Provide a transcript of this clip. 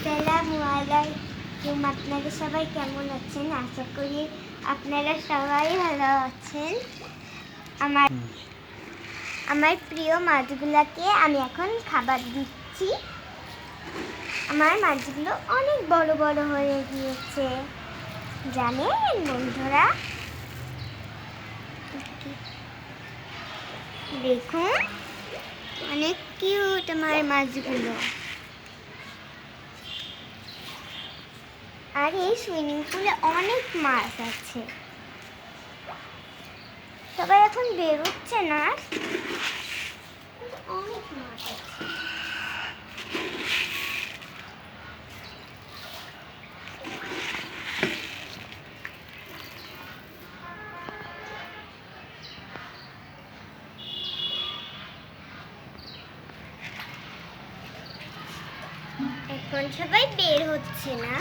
আসসালামু আলাইকুম। আপনারা সবাই কেমন আছেন? আশা করি আপনারা সবাই ভালো আছেন। আমার প্রিয় মাছগুলোকে আমি এখন খাবার দিচ্ছি। আমার মাছগুলো অনেক বড় বড় হয়ে গিয়েছে, জানেন বন্ধুরা? দেখুন, অনেক কিউট আমার মাছগুলো। আর এই সুইমিং পুলে অনেক মাছ আছে, তবে এখন বেরোচ্ছে না। অনেক মাছ আছে। এখন সবাই বের হচ্ছে না।